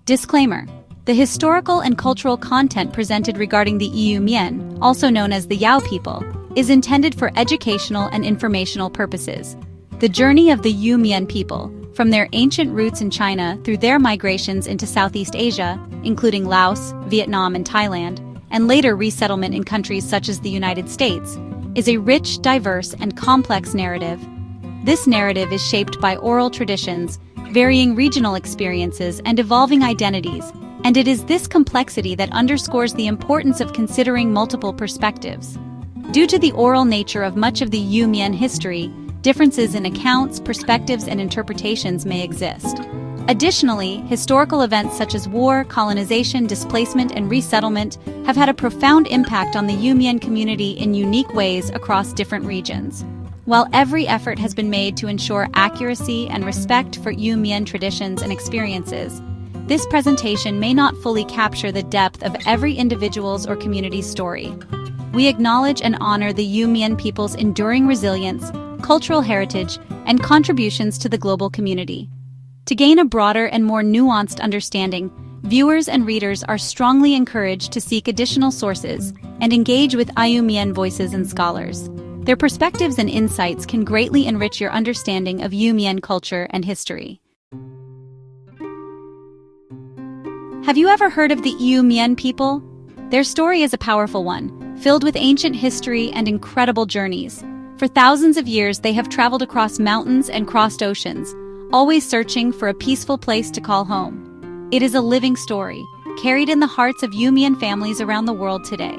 Disclaimer: the historical and cultural content presented regarding the Mien, also known as the Yao people, is intended for educational and informational purposes. The journey of the Mien people, from their ancient roots in China through their migrations into Southeast Asia, including Laos, Vietnam, and Thailand, and later resettlement in countries such as the United States, is a rich, diverse, and complex narrative. This narrative is shaped by oral traditions, varying regional experiences, and evolving identities, and it is this complexity that underscores the importance of considering multiple perspectives. Due to the oral nature of much of the Mien history, differences in accounts, perspectives, and interpretations may exist. Additionally, historical events such as war, colonization, displacement, and resettlement have had a profound impact on the Mien community in unique ways across different regions. While every effort has been made to ensure accuracy and respect for Mien traditions and experiences, this presentation may not fully capture the depth of every individual's or community's story. We acknowledge and honor the Mien people's enduring resilience, cultural heritage, and contributions to the global community. To gain a broader and more nuanced understanding, viewers and readers are strongly encouraged to seek additional sources and engage with Mien voices and scholars. Their perspectives and insights can greatly enrich your understanding of Mien culture and history. Have you ever heard of the Mien people? Their story is a powerful one, filled with ancient history and incredible journeys. For thousands of years, they have traveled across mountains and crossed oceans, always searching for a peaceful place to call home. It is a living story, carried in the hearts of Mien families around the world today.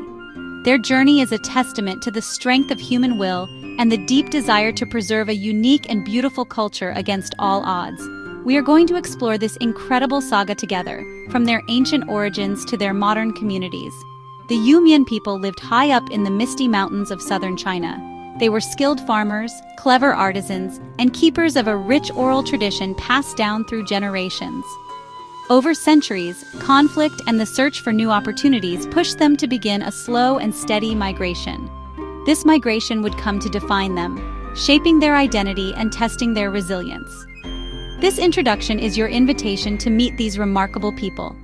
Their journey is a testament to the strength of human will and the deep desire to preserve a unique and beautiful culture against all odds. We are going to explore this incredible saga together, from their ancient origins to their modern communities. The Mien people lived high up in the misty mountains of southern China. They were skilled farmers, clever artisans, and keepers of a rich oral tradition passed down through generations. Over centuries, conflict and the search for new opportunities pushed them to begin a slow and steady migration. This migration would come to define them, shaping their identity and testing their resilience. This introduction is your invitation to meet these remarkable people.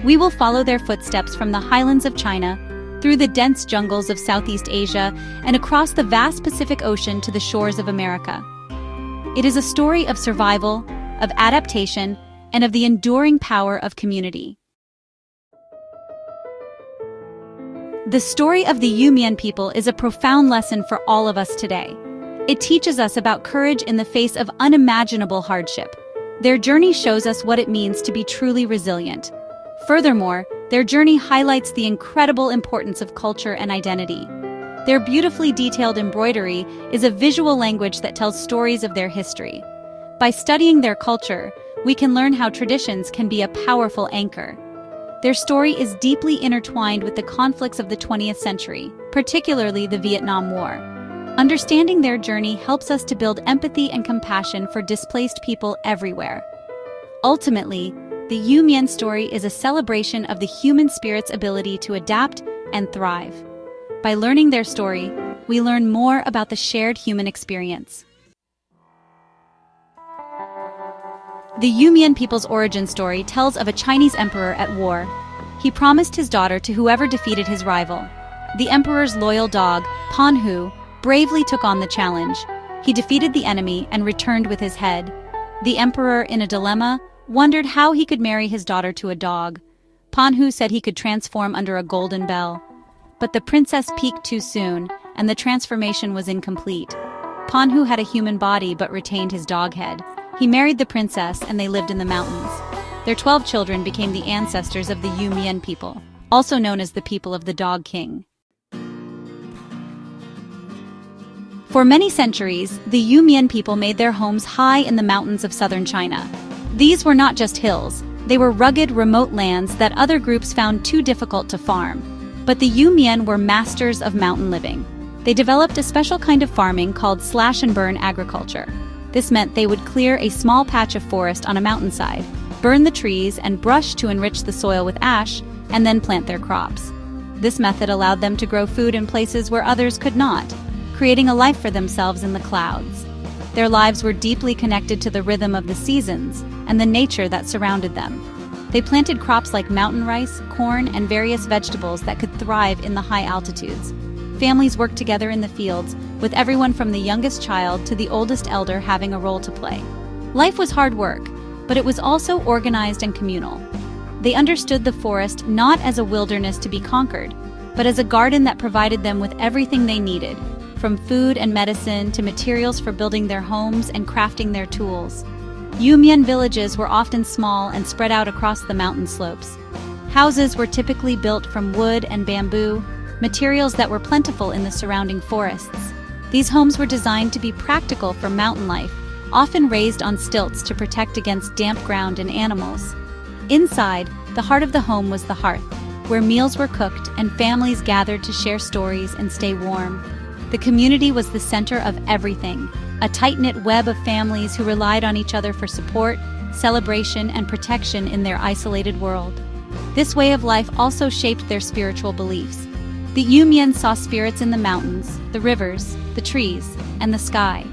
We will follow their footsteps from the highlands of China, through the dense jungles of Southeast Asia, and across the vast Pacific Ocean to the shores of America. It is a story of survival, of adaptation, and of the enduring power of community. The story of the Mien people is a profound lesson for all of us today. It teaches us about courage in the face of unimaginable hardship. Their journey shows us what it means to be truly resilient. Furthermore, their journey highlights the incredible importance of culture and identity. Their beautifully detailed embroidery is a visual language that tells stories of their history. By studying their culture, we can learn how traditions can be a powerful anchor. Their story is deeply intertwined with the conflicts of the 20th century, particularly the Vietnam War. Understanding their journey helps us to build empathy and compassion for displaced people everywhere. Ultimately, the Mien story is a celebration of the human spirit's ability to adapt and thrive. By learning their story, we learn more about the shared human experience. The Mien people's origin story tells of a Chinese emperor at war. He promised his daughter to whoever defeated his rival. The emperor's loyal dog, Pan Hu, bravely took on the challenge. He defeated the enemy and returned with his head. The emperor, in a dilemma, wondered how he could marry his daughter to a dog. Pan Hu said he could transform under a golden bell. But the princess peaked too soon, and the transformation was incomplete. Pan Hu had a human body but retained his dog head. He married the princess and they lived in the mountains. Their 12 children became the ancestors of the Mien people, also known as the people of the Dog King. For many centuries, the Mien people made their homes high in the mountains of southern China. These were not just hills, they were rugged, remote lands that other groups found too difficult to farm. But the Mien were masters of mountain living. They developed a special kind of farming called slash-and-burn agriculture. This meant they would clear a small patch of forest on a mountainside, burn the trees, and brush to enrich the soil with ash, and then plant their crops. This method allowed them to grow food in places where others could not, creating a life for themselves in the clouds. Their lives were deeply connected to the rhythm of the seasons and the nature that surrounded them. They planted crops like mountain rice, corn, and various vegetables that could thrive in the high altitudes. Families worked together in the fields, with everyone from the youngest child to the oldest elder having a role to play. Life was hard work, but it was also organized and communal. They understood the forest not as a wilderness to be conquered, but as a garden that provided them with everything they needed, from food and medicine to materials for building their homes and crafting their tools. Mien villages were often small and spread out across the mountain slopes. Houses were typically built from wood and bamboo, materials that were plentiful in the surrounding forests. These homes were designed to be practical for mountain life, often raised on stilts to protect against damp ground and animals. Inside, the heart of the home was the hearth, where meals were cooked and families gathered to share stories and stay warm. The community was the center of everything, a tight-knit web of families who relied on each other for support, celebration, and protection in their isolated world. This way of life also shaped their spiritual beliefs. The Mien saw spirits in the mountains, the rivers, the trees, and the sky.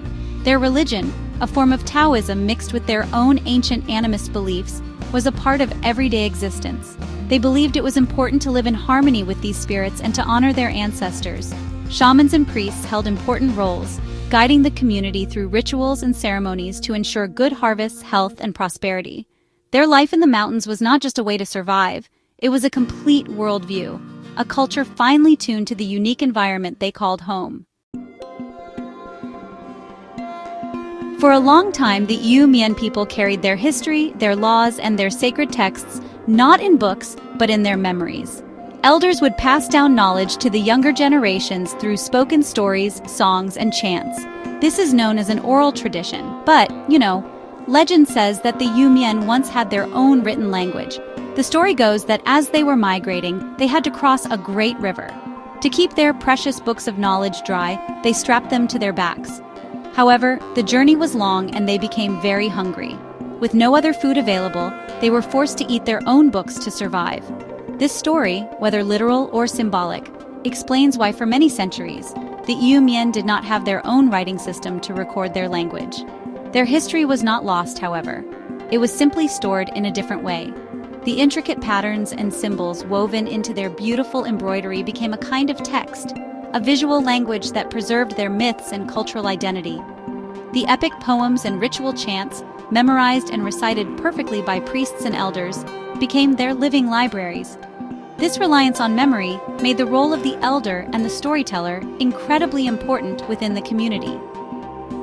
Their religion, a form of Taoism mixed with their own ancient animist beliefs, was a part of everyday existence. They believed it was important to live in harmony with these spirits and to honor their ancestors. Shamans and priests held important roles, guiding the community through rituals and ceremonies to ensure good harvests, health, and prosperity. Their life in the mountains was not just a way to survive, it was a complete worldview, a culture finely tuned to the unique environment they called home. For a long time, the Mien people carried their history, their laws, and their sacred texts not in books, but in their memories. Elders would pass down knowledge to the younger generations through spoken stories, songs, and chants. This is known as an oral tradition, but, legend says that the Mien once had their own written language. The story goes that as they were migrating, they had to cross a great river. To keep their precious books of knowledge dry, they strapped them to their backs. However, the journey was long and they became very hungry. With no other food available, they were forced to eat their own books to survive. This story, whether literal or symbolic, explains why for many centuries, the Mien did not have their own writing system to record their language. Their history was not lost, however. It was simply stored in a different way. The intricate patterns and symbols woven into their beautiful embroidery became a kind of text, a visual language that preserved their myths and cultural identity. The epic poems and ritual chants, memorized and recited perfectly by priests and elders, became their living libraries. This reliance on memory made the role of the elder and the storyteller incredibly important within the community.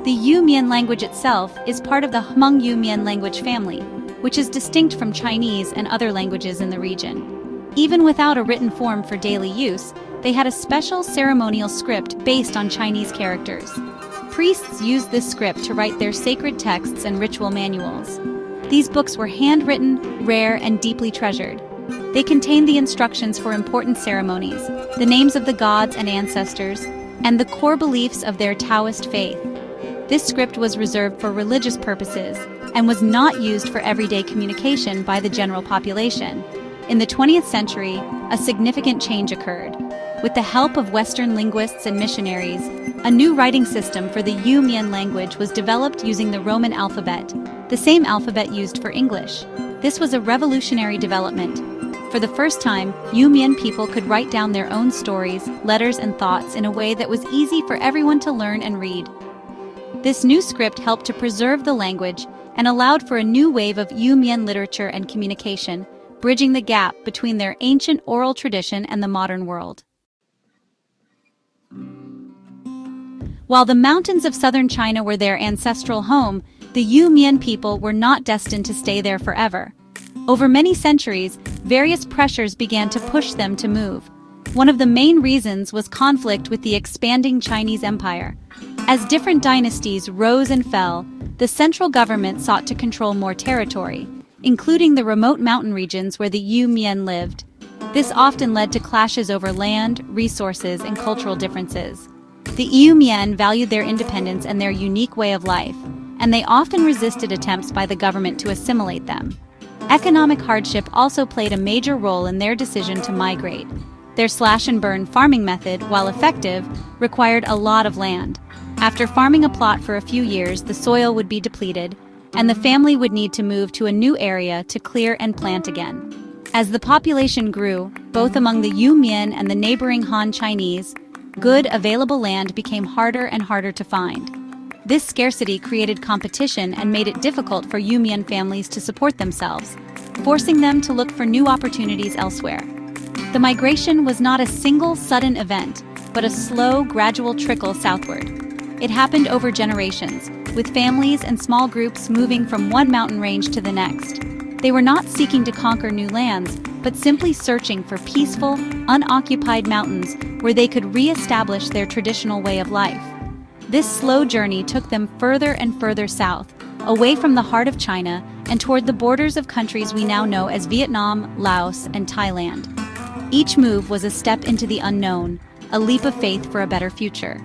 The Mien language itself is part of the Hmong Mien language family, which is distinct from Chinese and other languages in the region. Even without a written form for daily use, they had a special ceremonial script based on Chinese characters. Priests used this script to write their sacred texts and ritual manuals. These books were handwritten, rare, and deeply treasured. They contained the instructions for important ceremonies, the names of the gods and ancestors, and the core beliefs of their Taoist faith. This script was reserved for religious purposes and was not used for everyday communication by the general population. In the 20th century, a significant change occurred. With the help of Western linguists and missionaries, a new writing system for the Mien language was developed using the Roman alphabet, the same alphabet used for English. This was a revolutionary development. For the first time, Mien people could write down their own stories, letters, and thoughts in a way that was easy for everyone to learn and read. This new script helped to preserve the language and allowed for a new wave of Mien literature and communication, bridging the gap between their ancient oral tradition and the modern world. While the mountains of southern China were their ancestral home, the Mien people were not destined to stay there forever. Over many centuries, various pressures began to push them to move. One of the main reasons was conflict with the expanding Chinese Empire. As different dynasties rose and fell, the central government sought to control more territory, including the remote mountain regions where the Mien lived. This often led to clashes over land, resources, and cultural differences. The Mien valued their independence and their unique way of life, and they often resisted attempts by the government to assimilate them. Economic hardship also played a major role in their decision to migrate. Their slash-and-burn farming method, while effective, required a lot of land. After farming a plot for a few years, the soil would be depleted, and the family would need to move to a new area to clear and plant again. As the population grew, both among the Mien and the neighboring Han Chinese, good, available land became harder and harder to find. This scarcity created competition and made it difficult for Mien families to support themselves, forcing them to look for new opportunities elsewhere. The migration was not a single sudden event, but a slow, gradual trickle southward. It happened over generations, with families and small groups moving from one mountain range to the next. They were not seeking to conquer new lands, but simply searching for peaceful, unoccupied mountains where they could re-establish their traditional way of life. This slow journey took them further and further south, away from the heart of China and toward the borders of countries we now know as Vietnam, Laos, and Thailand. Each move was a step into the unknown, a leap of faith for a better future.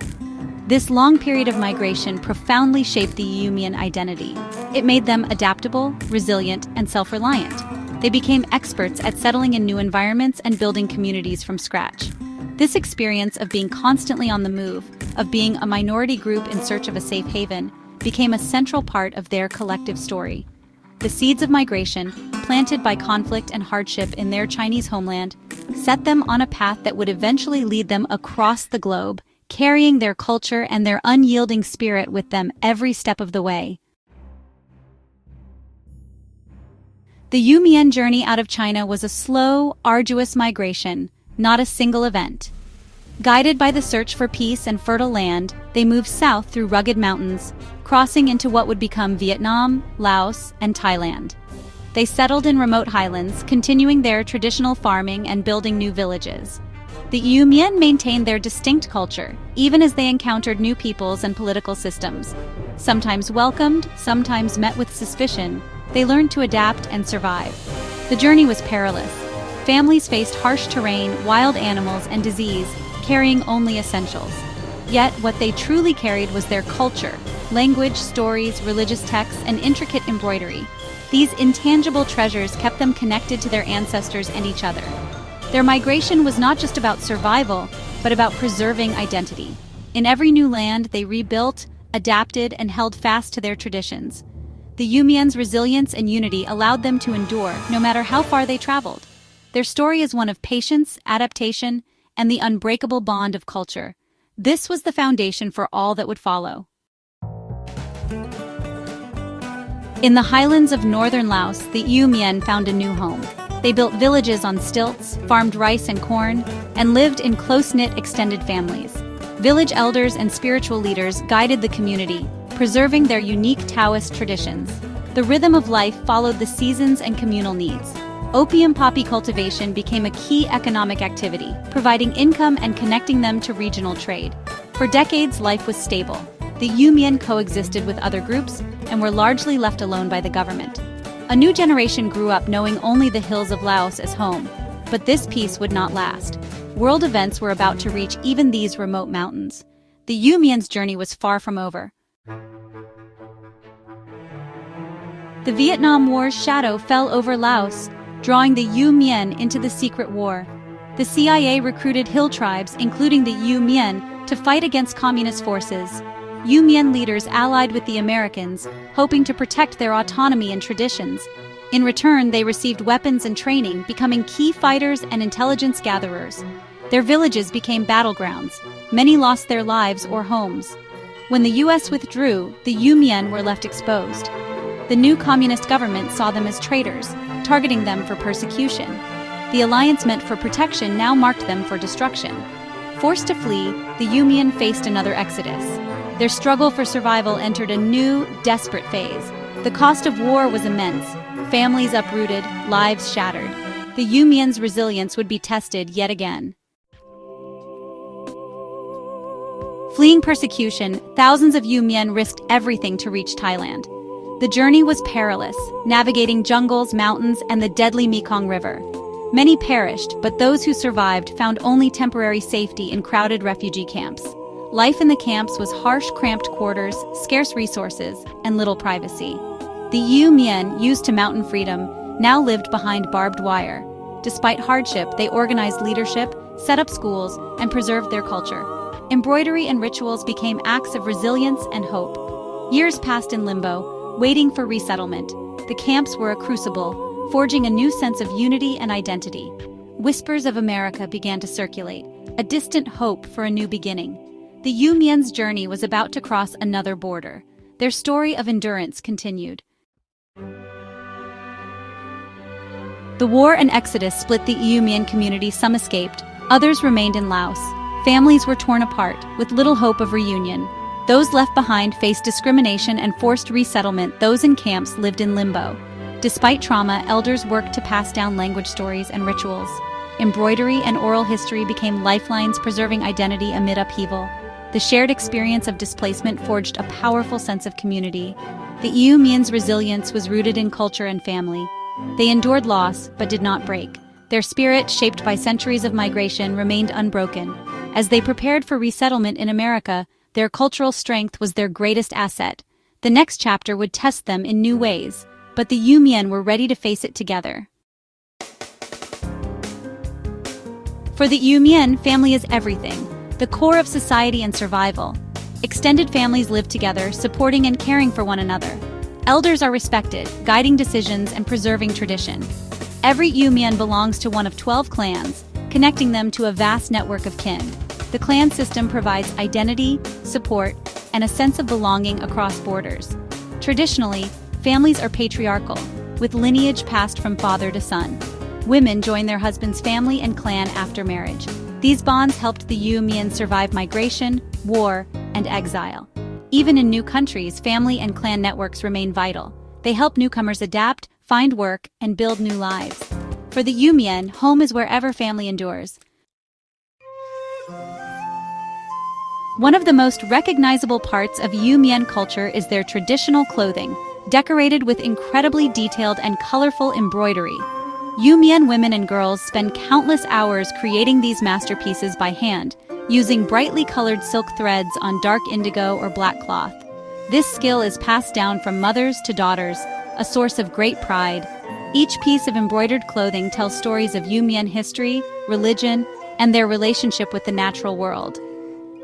This long period of migration profoundly shaped the Mien identity. It made them adaptable, resilient, and self-reliant. They became experts at settling in new environments and building communities from scratch. This experience of being constantly on the move, of being a minority group in search of a safe haven, became a central part of their collective story. The seeds of migration, planted by conflict and hardship in their Chinese homeland, set them on a path that would eventually lead them across the globe, carrying their culture and their unyielding spirit with them every step of the way. The Mien journey out of China was a slow, arduous migration, not a single event. Guided by the search for peace and fertile land, they moved south through rugged mountains, crossing into what would become Vietnam, Laos, and Thailand. They settled in remote highlands, continuing their traditional farming and building new villages. The Mien maintained their distinct culture, even as they encountered new peoples and political systems. Sometimes welcomed, sometimes met with suspicion, they learned to adapt and survive. The journey was perilous. Families faced harsh terrain, wild animals, and disease, carrying only essentials. Yet what they truly carried was their culture, language, stories, religious texts, and intricate embroidery. These intangible treasures kept them connected to their ancestors and each other. Their migration was not just about survival, but about preserving identity. In every new land, they rebuilt, adapted, and held fast to their traditions. The Mien's resilience and unity allowed them to endure, no matter how far they traveled. Their story is one of patience, adaptation, and the unbreakable bond of culture. This was the foundation for all that would follow. In the highlands of northern Laos, the Mien found a new home. They built villages on stilts, farmed rice and corn, and lived in close-knit extended families. Village elders and spiritual leaders guided the community, preserving their unique Taoist traditions. The rhythm of life followed the seasons and communal needs. Opium poppy cultivation became a key economic activity, providing income and connecting them to regional trade. For decades, life was stable. The Mien coexisted with other groups and were largely left alone by the government. A new generation grew up knowing only the hills of Laos as home, but this peace would not last. World events were about to reach even these remote mountains. The Mien's journey was far from over. The Vietnam War's shadow fell over Laos, drawing the Mien into the secret war. The CIA recruited hill tribes, including the Mien, to fight against communist forces. Mien leaders allied with the Americans, hoping to protect their autonomy and traditions. In return, they received weapons and training, becoming key fighters and intelligence gatherers. Their villages became battlegrounds. Many lost their lives or homes. When the U.S. withdrew, the Mien were left exposed. The new communist government saw them as traitors, targeting them for persecution. The alliance meant for protection now marked them for destruction. Forced to flee, the Mien faced another exodus. Their struggle for survival entered a new, desperate phase. The cost of war was immense. Families uprooted, lives shattered. The Mien's resilience would be tested yet again. Fleeing persecution, thousands of Mien risked everything to reach Thailand. The journey was perilous, navigating jungles, mountains, and the deadly Mekong River. Many perished, but those who survived found only temporary safety in crowded refugee camps. Life in the camps was harsh, cramped quarters, scarce resources, and little privacy. The Mien, used to mountain freedom, now lived behind barbed wire. Despite hardship, they organized leadership, set up schools, and preserved their culture. Embroidery and rituals became acts of resilience and hope. Years passed in limbo, waiting for resettlement. The camps were a crucible, forging a new sense of unity and identity. Whispers of America began to circulate, a distant hope for a new beginning. The Mien's journey was about to cross another border. Their story of endurance continued. The war and exodus split the Mien community. Some escaped, others remained in Laos. Families were torn apart, with little hope of reunion. Those left behind faced discrimination and forced resettlement. Those in camps lived in limbo. Despite trauma, elders worked to pass down language stories and rituals. Embroidery and oral history became lifelines, preserving identity amid upheaval. The shared experience of displacement forged a powerful sense of community. The Mien's resilience was rooted in culture and family. They endured loss, but did not break. Their spirit, shaped by centuries of migration, remained unbroken. As they prepared for resettlement in America, their cultural strength was their greatest asset. The next chapter would test them in new ways, but the Mien were ready to face it together. For the Mien, family is everything, the core of society and survival. Extended families live together, supporting and caring for one another. Elders are respected, guiding decisions and preserving tradition. Every Mien belongs to one of 12 clans, connecting them to a vast network of kin. The clan system provides identity, support, and a sense of belonging across borders. Traditionally, families are patriarchal, with lineage passed from father to son. Women join their husband's family and clan after marriage. These bonds helped the Mien survive migration, war, and exile. Even in new countries, family and clan networks remain vital. They help newcomers adapt, find work, and build new lives. For the Mien, home is wherever family endures. One of the most recognizable parts of Mien culture is their traditional clothing, decorated with incredibly detailed and colorful embroidery. Mien women and girls spend countless hours creating these masterpieces by hand, using brightly colored silk threads on dark indigo or black cloth. This skill is passed down from mothers to daughters, a source of great pride. Each piece of embroidered clothing tells stories of Mien history, religion, and their relationship with the natural world.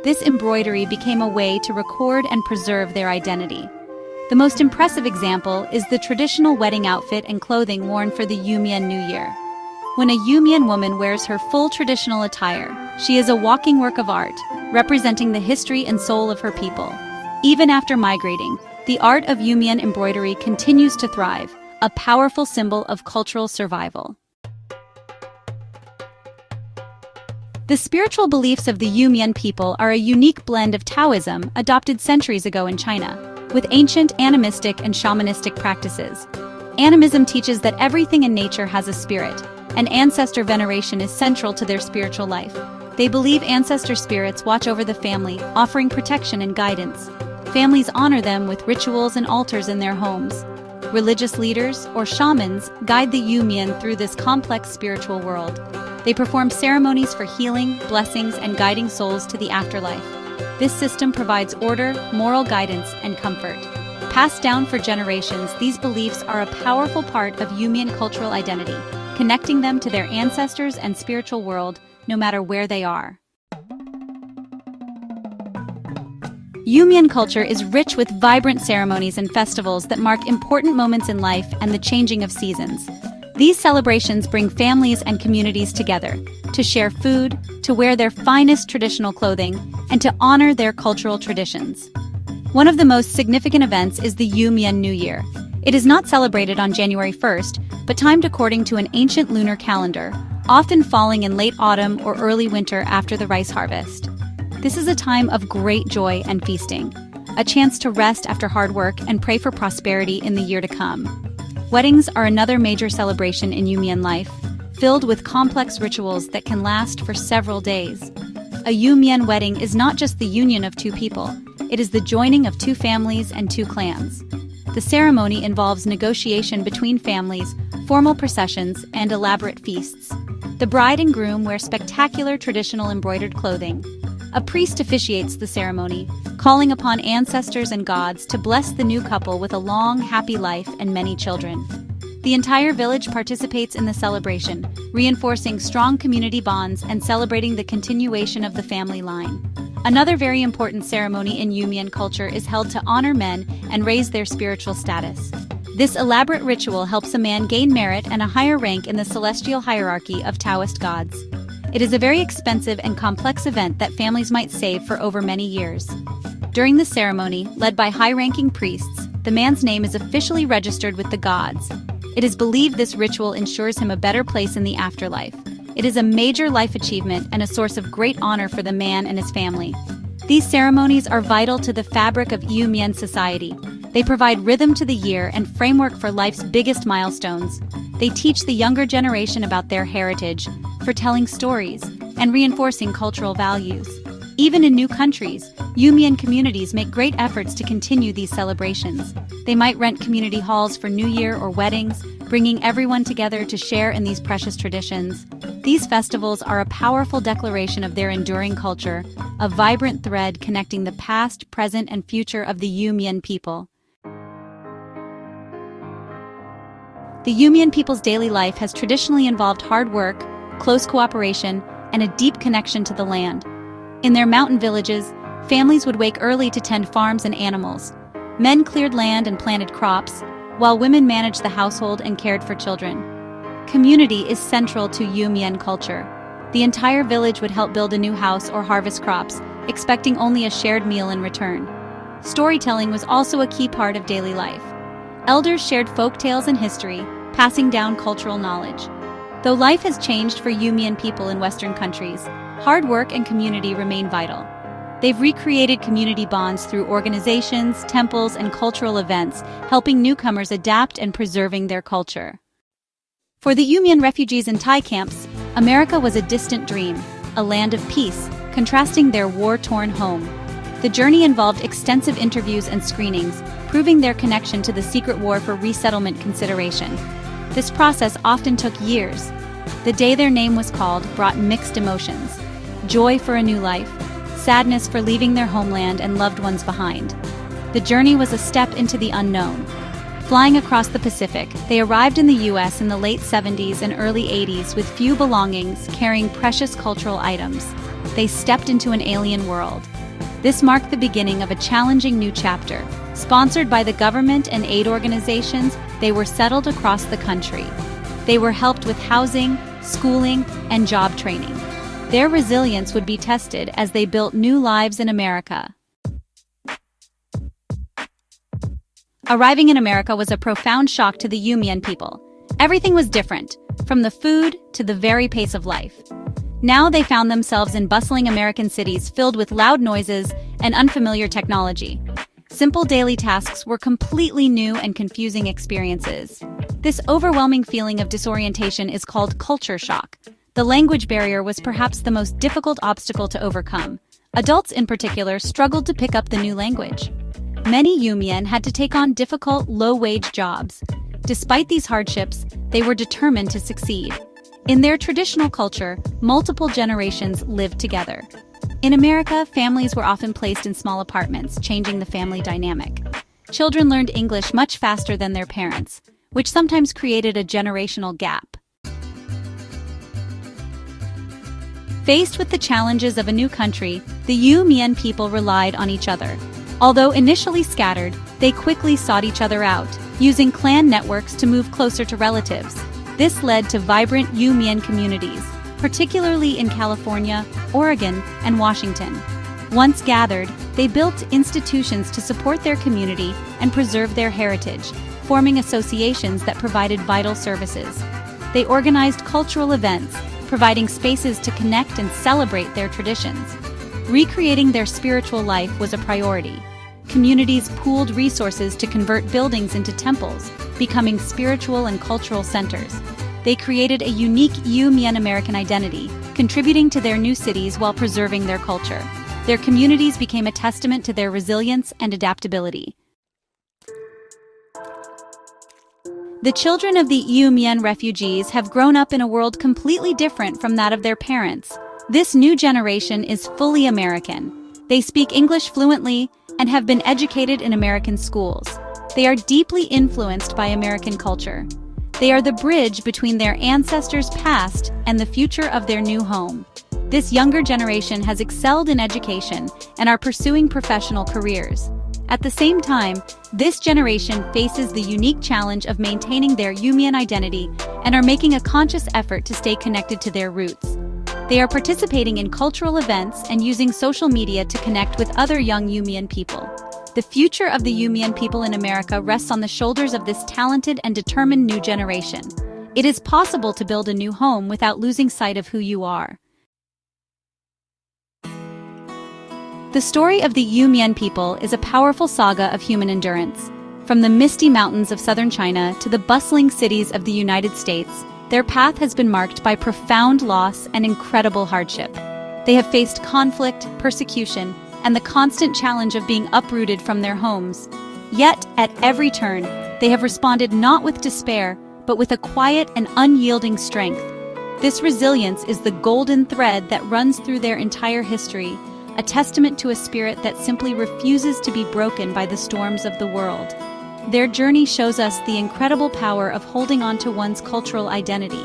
This embroidery became a way to record and preserve their identity. The most impressive example is the traditional wedding outfit and clothing worn for the Mien New Year. When a Mien woman wears her full traditional attire, she is a walking work of art, representing the history and soul of her people. Even after migrating, the art of Mien embroidery continues to thrive, a powerful symbol of cultural survival. The spiritual beliefs of the Mien people are a unique blend of Taoism adopted centuries ago in China, with ancient animistic and shamanistic practices. Animism teaches that everything in nature has a spirit, and ancestor veneration is central to their spiritual life. They believe ancestor spirits watch over the family, offering protection and guidance. Families honor them with rituals and altars in their homes. Religious leaders, or shamans, guide the Mien through this complex spiritual world. They perform ceremonies for healing, blessings, and guiding souls to the afterlife. This system provides order, moral guidance, and comfort. Passed down for generations, these beliefs are a powerful part of Mien cultural identity, connecting them to their ancestors and spiritual world, no matter where they are. Mien culture is rich with vibrant ceremonies and festivals that mark important moments in life and the changing of seasons. These celebrations bring families and communities together, to share food, to wear their finest traditional clothing, and to honor their cultural traditions. One of the most significant events is the Mien New Year. It is not celebrated on January 1st, but timed according to an ancient lunar calendar, often falling in late autumn or early winter after the rice harvest. This is a time of great joy and feasting, a chance to rest after hard work and pray for prosperity in the year to come. Weddings are another major celebration in Mien life, filled with complex rituals that can last for several days. A Mien wedding is not just the union of two people, it is the joining of two families and two clans. The ceremony involves negotiation between families, formal processions, and elaborate feasts. The bride and groom wear spectacular traditional embroidered clothing. A priest officiates the ceremony, calling upon ancestors and gods to bless the new couple with a long, happy life and many children. The entire village participates in the celebration, reinforcing strong community bonds and celebrating the continuation of the family line. Another very important ceremony in Mien culture is held to honor men and raise their spiritual status. This elaborate ritual helps a man gain merit and a higher rank in the celestial hierarchy of Taoist gods. It is a very expensive and complex event that families might save for over many years. During the ceremony, led by high-ranking priests, the man's name is officially registered with the gods. It is believed this ritual ensures him a better place in the afterlife. It is a major life achievement and a source of great honor for the man and his family. These ceremonies are vital to the fabric of Mien society. They provide rhythm to the year and framework for life's biggest milestones. They teach the younger generation about their heritage, foretelling stories, and reinforcing cultural values. Even in new countries, Mien communities make great efforts to continue these celebrations. They might rent community halls for New Year or weddings, bringing everyone together to share in these precious traditions. These festivals are a powerful declaration of their enduring culture, a vibrant thread connecting the past, present, and future of the Mien people. The Mien people's daily life has traditionally involved hard work, close cooperation, and a deep connection to the land. In their mountain villages, families would wake early to tend farms and animals. Men cleared land and planted crops, while women managed the household and cared for children. Community is central to Mien culture. The entire village would help build a new house or harvest crops, expecting only a shared meal in return. Storytelling was also a key part of daily life. Elders shared folk tales and history, passing down cultural knowledge. Though life has changed for Mien people in Western countries, hard work and community remain vital. They've recreated community bonds through organizations, temples, and cultural events, helping newcomers adapt and preserving their culture. For the Mien refugees in Thai camps, America was a distant dream, a land of peace, contrasting their war-torn home. The journey involved extensive interviews and screenings, proving their connection to the secret war for resettlement consideration. This process often took years. The day their name was called brought mixed emotions: joy for a new life, sadness for leaving their homeland and loved ones behind. The journey was a step into the unknown. Flying across the Pacific, they arrived in the U.S. in the late 70s and early 80s with few belongings, carrying precious cultural items. They stepped into an alien world. This marked the beginning of a challenging new chapter. Sponsored by the government and aid organizations, they were settled across the country. They were helped with housing, schooling, and job training. Their resilience would be tested as they built new lives in America. Arriving in America was a profound shock to the Mien people. Everything was different, from the food to the very pace of life. Now they found themselves in bustling American cities filled with loud noises and unfamiliar technology. Simple daily tasks were completely new and confusing experiences. This overwhelming feeling of disorientation is called culture shock. The language barrier was perhaps the most difficult obstacle to overcome. Adults in particular struggled to pick up the new language. Many Mien had to take on difficult, low-wage jobs. Despite these hardships, they were determined to succeed. In their traditional culture, multiple generations lived together. In America, families were often placed in small apartments, changing the family dynamic. Children learned English much faster than their parents, which sometimes created a generational gap. Faced with the challenges of a new country, the Mien people relied on each other. Although initially scattered, they quickly sought each other out, using clan networks to move closer to relatives. This led to vibrant Mien communities, particularly in California, Oregon, and Washington. Once gathered, they built institutions to support their community and preserve their heritage, forming associations that provided vital services. They organized cultural events, providing spaces to connect and celebrate their traditions. Recreating their spiritual life was a priority. Communities pooled resources to convert buildings into temples, becoming spiritual and cultural centers. They created a unique Mien American identity, contributing to their new cities while preserving their culture. Their communities became a testament to their resilience and adaptability. The children of the Mien refugees have grown up in a world completely different from that of their parents. This new generation is fully American. They speak English fluently and have been educated in American schools. They are deeply influenced by American culture. They are the bridge between their ancestors' past and the future of their new home. This younger generation has excelled in education and are pursuing professional careers. At the same time, this generation faces the unique challenge of maintaining their Mien identity and are making a conscious effort to stay connected to their roots. They are participating in cultural events and using social media to connect with other young Mien people. The future of the Mien people in America rests on the shoulders of this talented and determined new generation. It is possible to build a new home without losing sight of who you are. The story of the Mien people is a powerful saga of human endurance. From the misty mountains of southern China to the bustling cities of the United States, their path has been marked by profound loss and incredible hardship. They have faced conflict, persecution, and the constant challenge of being uprooted from their homes. Yet, at every turn, they have responded not with despair, but with a quiet and unyielding strength. This resilience is the golden thread that runs through their entire history, a testament to a spirit that simply refuses to be broken by the storms of the world. Their journey shows us the incredible power of holding on to one's cultural identity.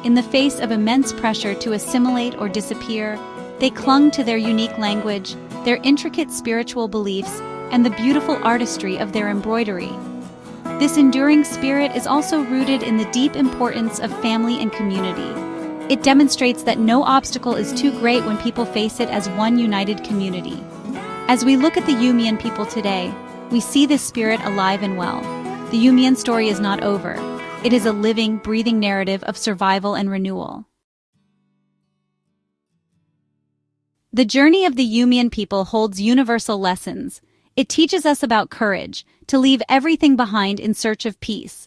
In the face of immense pressure to assimilate or disappear, they clung to their unique language, their intricate spiritual beliefs, and the beautiful artistry of their embroidery. This enduring spirit is also rooted in the deep importance of family and community. It demonstrates that no obstacle is too great when people face it as one united community. As we look at the Mien people today, we see this spirit alive and well. The Mien story is not over. It is a living, breathing narrative of survival and renewal. The journey of the Mien people holds universal lessons. It teaches us about courage, to leave everything behind in search of peace.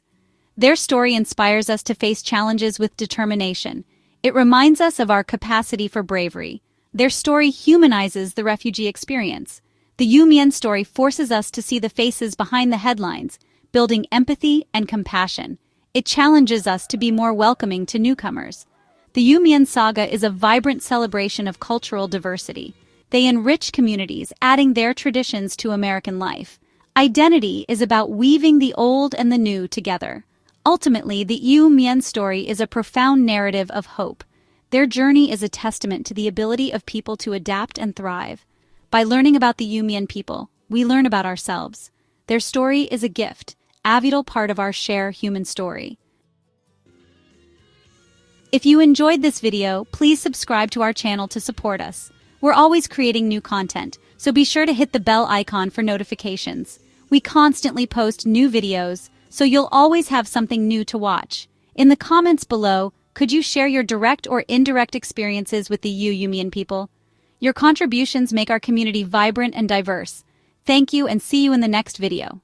Their story inspires us to face challenges with determination. It reminds us of our capacity for bravery. Their story humanizes the refugee experience. The Mien story forces us to see the faces behind the headlines, building empathy and compassion. It challenges us to be more welcoming to newcomers. The Mien saga is a vibrant celebration of cultural diversity. They enrich communities, adding their traditions to American life. Identity is about weaving the old and the new together. Ultimately, the Mien story is a profound narrative of hope. Their journey is a testament to the ability of people to adapt and thrive. By learning about the Mien people, we learn about ourselves. Their story is a gift, a vital part of our shared human story. If you enjoyed this video, please subscribe to our channel to support us. We're always creating new content, so be sure to hit the bell icon for notifications. We constantly post new videos, so you'll always have something new to watch. In the comments below, could you share your direct or indirect experiences with the Mien people? Your contributions make our community vibrant and diverse. Thank you and see you in the next video.